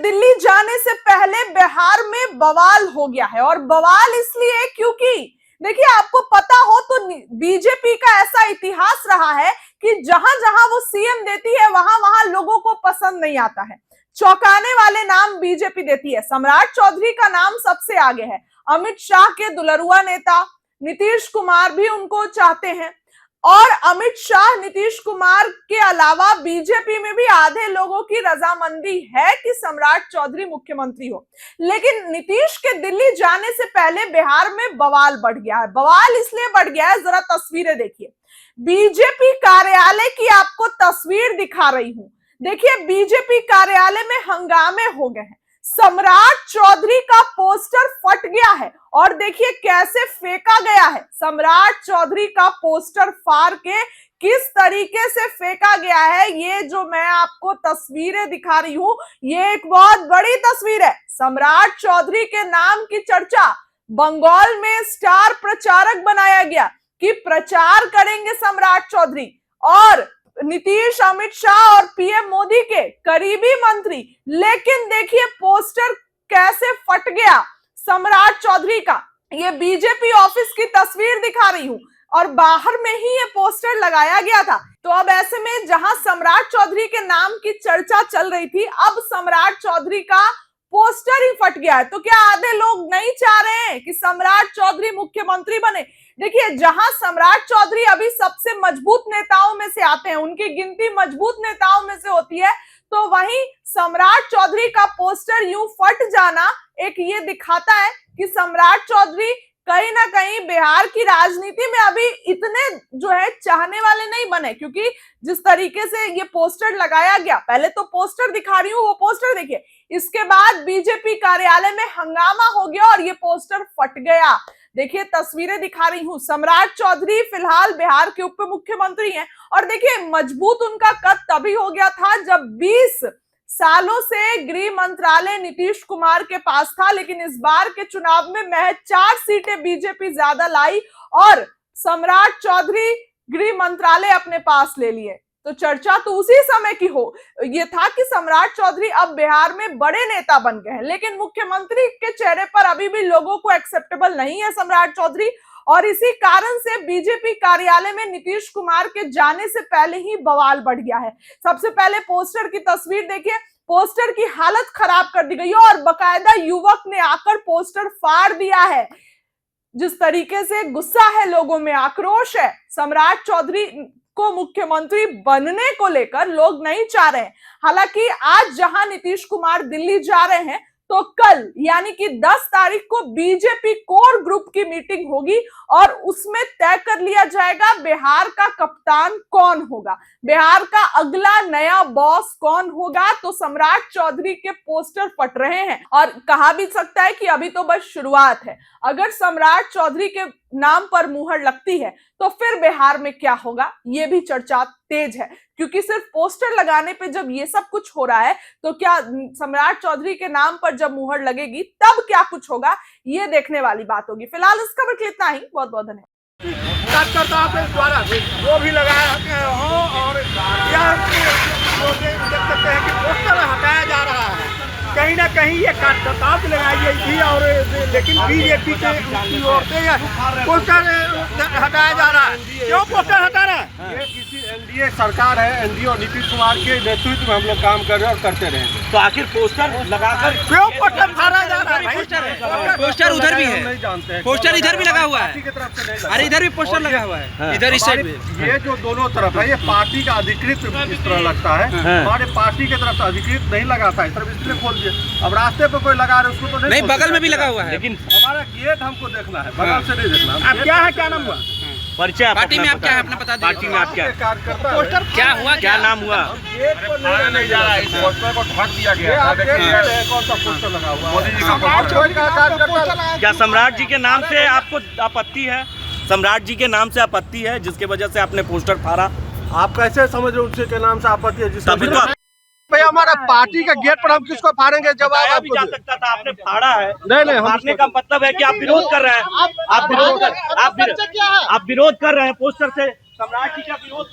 दिल्ली जाने से पहले बिहार में बवाल हो गया है। और बवाल इसलिए क्योंकि देखिए, आपको पता हो तो बीजेपी का ऐसा इतिहास रहा है कि जहां जहां वो सीएम देती है वहां वहां लोगों को पसंद नहीं आता है। चौंकाने वाले नाम बीजेपी देती है। सम्राट चौधरी का नाम सबसे आगे है। अमित शाह के दुलरुआ नेता नीतीश कुमार भी उनको चाहते हैं। और अमित शाह, नीतीश कुमार के अलावा बीजेपी में भी आधे लोगों की रजामंदी है कि सम्राट चौधरी मुख्यमंत्री हो। लेकिन नीतीश के दिल्ली जाने से पहले बिहार में बवाल बढ़ गया है। बवाल इसलिए बढ़ गया है, जरा तस्वीरें देखिए। बीजेपी कार्यालय की आपको तस्वीर दिखा रही हूं। देखिए, बीजेपी कार्यालय में हंगामे हो गए हैं। सम्राट चौधरी का पोस्टर फट गया है और देखिए कैसे फेंका गया है। सम्राट चौधरी का पोस्टर फाड़ के किस तरीके से फेंका गया है, ये जो मैं आपको तस्वीरें दिखा रही हूं, ये एक बहुत बड़ी तस्वीर है। सम्राट चौधरी के नाम की चर्चा बंगाल में स्टार प्रचारक बनाया गया कि प्रचार करेंगे सम्राट चौधरी। और नीतीश, अमित शाह और पीएम मोदी के करीबी मंत्री। लेकिन देखिए पोस्टर कैसे फट गया सम्राट चौधरी का। ये बीजेपी ऑफिस की तस्वीर दिखा रही हूं और बाहर में ही ये पोस्टर लगाया गया था। तो अब ऐसे में जहां सम्राट चौधरी के नाम की चर्चा चल रही थी, अब सम्राट चौधरी का पोस्टर ही फट गया है। तो क्या आधे लोग नहीं चाह रहे हैं कि सम्राट चौधरी मुख्यमंत्री बने? देखिए, जहां सम्राट चौधरी अभी सबसे मजबूत नेताओं में से आते हैं, उनकी गिनती मजबूत नेताओं में से होती है, तो वहीं सम्राट चौधरी का पोस्टर यूं फट जाना एक ये दिखाता है कि सम्राट चौधरी कहीं ना कहीं बिहार की राजनीति में अभी इतने जो है चाहने वाले नहीं बने। क्योंकि जिस तरीके से ये पोस्टर लगाया गया, पहले तो पोस्टर दिखा रही हूं, वो पोस्टर देखिए, इसके बाद बीजेपी कार्यालय में हंगामा हो गया और ये पोस्टर फट गया। देखिए तस्वीरें दिखा रही हूं। सम्राट चौधरी फिलहाल बिहार के उप मुख्यमंत्री हैं। और देखिए, मजबूत उनका कद तभी हो गया था जब 20 सालों से गृह मंत्रालय नीतीश कुमार के पास था। लेकिन इस बार के चुनाव में महज 4 सीटें बीजेपी ज्यादा लाई और सम्राट चौधरी गृह मंत्रालय अपने पास ले लिए। तो चर्चा तो उसी समय की ये था कि सम्राट चौधरी अब बिहार में बड़े नेता बन गए हैं। लेकिन मुख्यमंत्री के चेहरे पर अभी भी लोगों को एक्सेप्टेबल नहीं है सम्राट चौधरी। और इसी कारण से बीजेपी कार्यालय में नीतीश कुमार के जाने से पहले ही बवाल बढ़ गया है। सबसे पहले पोस्टर की तस्वीर देखिए। पोस्टर की हालत खराब कर दी गई है और बकायदा युवक ने आकर पोस्टर फाड़ दिया है। जिस तरीके से गुस्सा है लोगों में, आक्रोश है, सम्राट चौधरी को मुख्यमंत्री बनने को लेकर लोग नहीं चाह रहे हैं। हालांकि आज जहां नीतीश कुमार दिल्ली जा रहे हैं, तो कल यानी कि 10 तारीख को बीजेपी कोर ग्रुप की मीटिंग होगी और उसमें तय कर लिया जाएगा बिहार का कप्तान कौन होगा, बिहार का अगला नया बॉस कौन होगा। तो सम्राट चौधरी के पोस्टर फट रहे हैं और कहा भी सकता है कि अभी तो बस शुरुआत है। अगर सम्राट चौधरी के नाम पर मुहर लगती है तो फिर बिहार में क्या होगा, ये भी चर्चा तेज है। क्योंकि सिर्फ पोस्टर लगाने पे जब ये सब कुछ हो रहा है, तो क्या सम्राट चौधरी के नाम पर जब मुहर लगेगी तब क्या कुछ होगा, ये देखने वाली बात होगी। फिलहाल इस खबर के इतना ही। बहुत बहुत धन्यवाद। कार्यकर्ताओं के द्वारा वो भी लगाया हो और यह देख सकते हैं कि पोस्टर हटाया जा रहा है। कहीं ना कहीं ये कार्यकर्ताओं की लगाई गई थी और लेकिन बीजेपी की ओर से पोस्टर हटाया जा रहा है। क्यों पोस्टर हटा रहा है? ये किसी एनडीए सरकार है, एनडीए और नीतीश कुमार के नेतृत्व में हम लोग काम कर रहे हैं और करते रहे। तो आखिर पोस्टर लगाकर क्यों पोस्टर फाड़ा जा रहा है? पोस्टर उधर भी है, नहीं जानते हैं। पोस्टर इधर भी लगा हुआ है, पार्टी की तरफ से नहीं। अरे इधर भी पोस्टर लगा हुआ है, इधर इस साइड भी। ये जो दोनों तरफ है, ये पार्टी का अधिकृत इस तरह लगता है। हमारे पार्टी की तरफ से अधिकृत नहीं लगाता, इस तरफ इसलिए खोल दिए। अब रास्ते पे कोई लगा रहे उसको तो नहीं, बगल में भी लगा हुआ है। लेकिन हमारा गेट हमको देखना है, बगल से नहीं देखना। अब क्या है, क्या नाम हुआ परिचय पार्टी में आप क्या है अपना बता दीजिए। पार्टी में आप क्या कार्यकर्ता पोस्टर क्या हुआ, क्या नाम हुआ? गेट पर नहीं जा रहा है, इस पोस्टर को ढक दिया गया है। देखिए कौन सा पोस्टर लगा हुआ है, मोदी जी का पोस्टर। क्या सम्राट जी के नाम से आपको आपत्ति है? सम्राट जी के नाम से आपत्ति है जिसके वजह से आपने पोस्टर फाड़ा? आप कैसे समझ रहे हो उसके के नाम से आपत्ति है? तभी तो भैया हमारा पार्टी का गेट पर हम किसको फाड़ेंगे? जवाब भी जा सकता था, आपने फाड़ा है। नहीं फाड़ने का मतलब है कि आप विरोध कर रहे हैं। आप विरोध कर रहे हैं पोस्टर से, सम्राट जी का विरोध